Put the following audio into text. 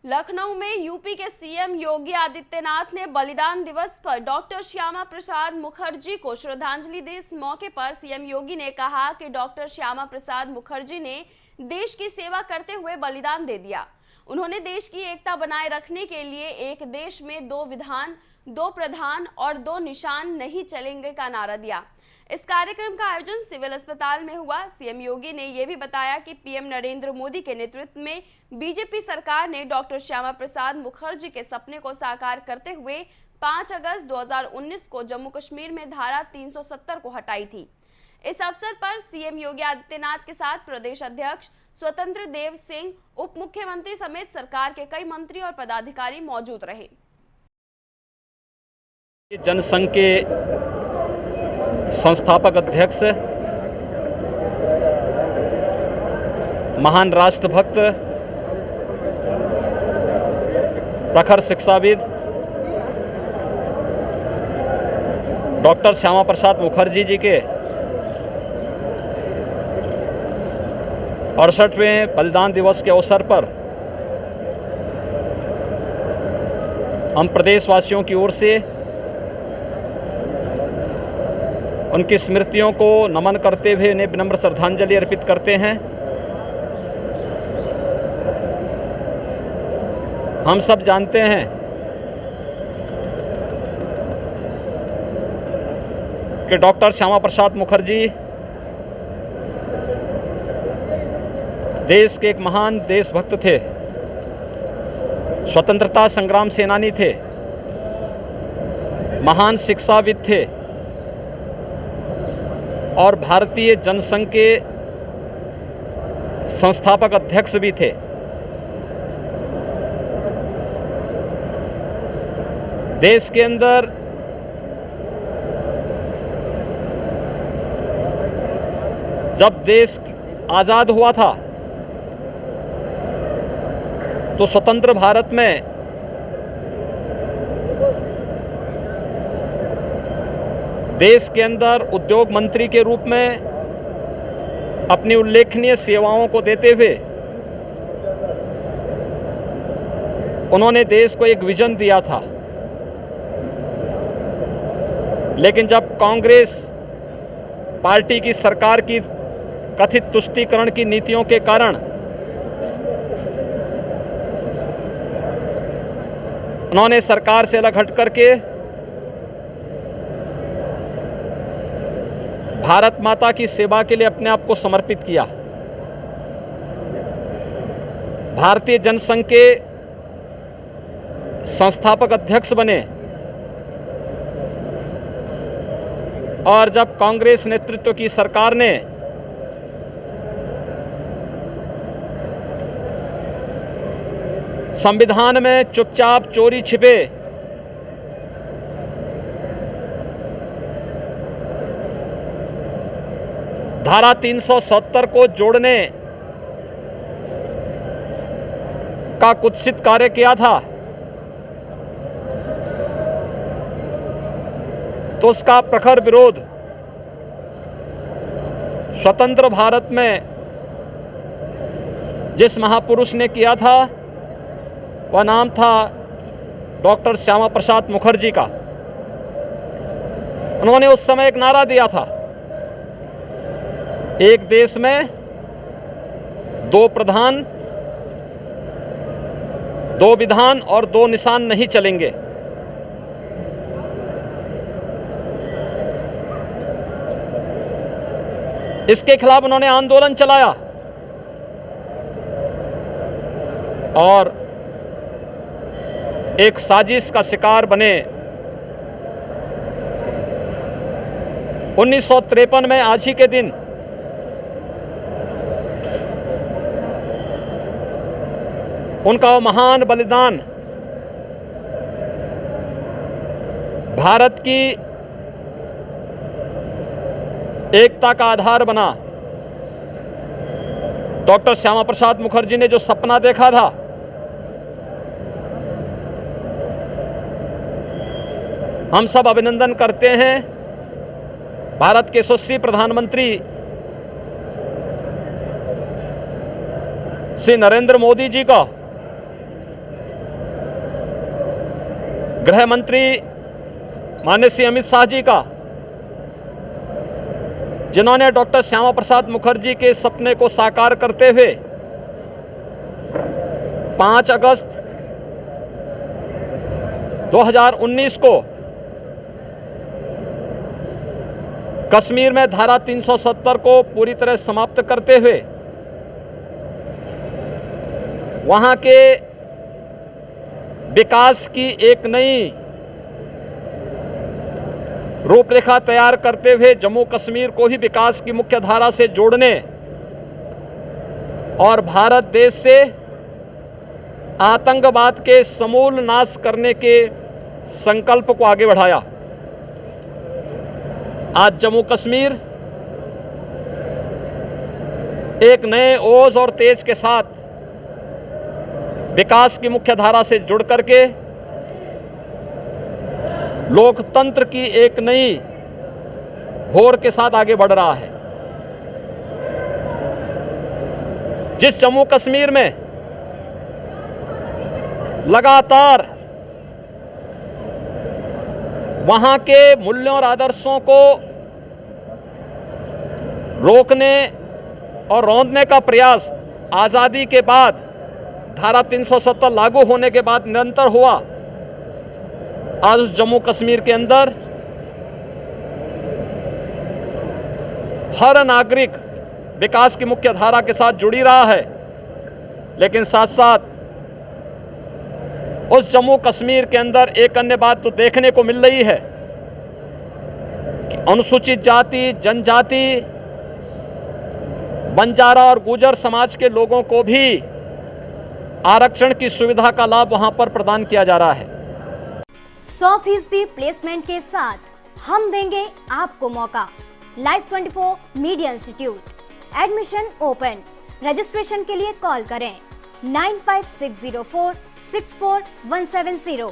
लखनऊ में यूपी के सीएम योगी आदित्यनाथ ने बलिदान दिवस पर डॉक्टर श्यामा प्रसाद मुखर्जी को श्रद्धांजलि दी। इस मौके पर सीएम योगी ने कहा कि डॉक्टर श्यामा प्रसाद मुखर्जी ने देश की सेवा करते हुए बलिदान दे दिया। उन्होंने देश की एकता बनाए रखने के लिए एक देश में दो विधान, दो प्रधान और दो निशान नहीं चलेंगे का नारा दिया। इस कार्यक्रम का आयोजन सिविल अस्पताल में हुआ। सीएम योगी ने यह भी बताया कि पीएम नरेंद्र मोदी के नेतृत्व में बीजेपी सरकार ने डॉक्टर श्यामा प्रसाद मुखर्जी के सपने को साकार करते हुए 5 अगस्त 2019 को जम्मू कश्मीर में धारा 370 को हटाई थी। इस अवसर पर सीएम योगी आदित्यनाथ के साथ प्रदेश अध्यक्ष स्वतंत्र देव सिंह, उप मुख्यमंत्री समेत सरकार के कई मंत्री और पदाधिकारी मौजूद रहे। जनसंघ के संस्थापक अध्यक्ष, महान राष्ट्रभक्त, प्रखर शिक्षाविद डॉक्टर श्यामा प्रसाद मुखर्जी जी के 68वें बलिदान दिवस के अवसर पर हम प्रदेशवासियों की ओर से उनकी स्मृतियों को नमन करते हुए उन्हें विनम्र श्रद्धांजलि अर्पित करते हैं। हम सब जानते हैं कि डॉक्टर श्यामा प्रसाद मुखर्जी देश के एक महान देशभक्त थे, स्वतंत्रता संग्राम सेनानी थे, महान शिक्षाविद थे और भारतीय जनसंघ के संस्थापक अध्यक्ष भी थे। देश के अंदर जब देश आज़ाद हुआ था तो स्वतंत्र भारत में देश के अंदर उद्योग मंत्री के रूप में अपनी उल्लेखनीय सेवाओं को देते हुए उन्होंने देश को एक विजन दिया था। लेकिन जब कांग्रेस पार्टी की सरकार की कथित तुष्टीकरण की नीतियों के कारण उन्होंने सरकार से अलग हट करके भारत माता की सेवा के लिए अपने आप को समर्पित किया। भारतीय जनसंघ के संस्थापक अध्यक्ष बने और जब कांग्रेस नेतृत्व की सरकार ने संविधान में चुपचाप चोरी छिपे धारा 370 को जोड़ने का कुत्सित कार्य किया था तो उसका प्रखर विरोध स्वतंत्र भारत में जिस महापुरुष ने किया था वह नाम था डॉक्टर श्यामा प्रसाद मुखर्जी का। उन्होंने उस समय एक नारा दिया था, एक देश में दो प्रधान, दो विधान और दो निशान नहीं चलेंगे। इसके खिलाफ उन्होंने आंदोलन चलाया और एक साजिश का शिकार बने। 1953 में आज ही के दिन उनका महान बलिदान भारत की एकता का आधार बना। डॉक्टर श्यामा प्रसाद मुखर्जी ने जो सपना देखा था हम सब अभिनंदन करते हैं भारत के यशस्वी प्रधानमंत्री श्री नरेंद्र मोदी जी का गृह मंत्री माननीय श्री अमित शाह जी का, जिन्होंने डॉक्टर श्यामा प्रसाद मुखर्जी के सपने को साकार करते हुए 5 अगस्त 2019 को कश्मीर में धारा 370 को पूरी तरह समाप्त करते हुए वहां के विकास की एक नई रूपरेखा तैयार करते हुए जम्मू कश्मीर को भी विकास की मुख्य धारा से जोड़ने और भारत देश से आतंकवाद के समूल नाश करने के संकल्प को आगे बढ़ाया। आज जम्मू कश्मीर एक नए ओज और तेज के साथ विकास की मुख्य धारा से जुड़ करके लोकतंत्र की एक नई भोर के साथ आगे बढ़ रहा है। जिस जम्मू कश्मीर में लगातार वहां के मूल्यों और आदर्शों को रोकने और रौंदने का प्रयास आजादी के बाद धारा 370 लागू होने के बाद निरंतर हुआ, आज उस जम्मू कश्मीर के अंदर हर नागरिक विकास की मुख्य धारा के साथ जुड़ी रहा है। लेकिन साथ साथ उस जम्मू कश्मीर के अंदर एक अन्य बात तो देखने को मिल रही है कि अनुसूचित जाति, जनजाति, बंजारा और गुर्जर समाज के लोगों को भी आरक्षण की सुविधा का लाभ वहां पर प्रदान किया जा रहा है। 100% प्लेसमेंट के साथ हम देंगे आपको मौका। Live 24 media institute, admission open. Registration के लिए कॉल करें 95604 64170।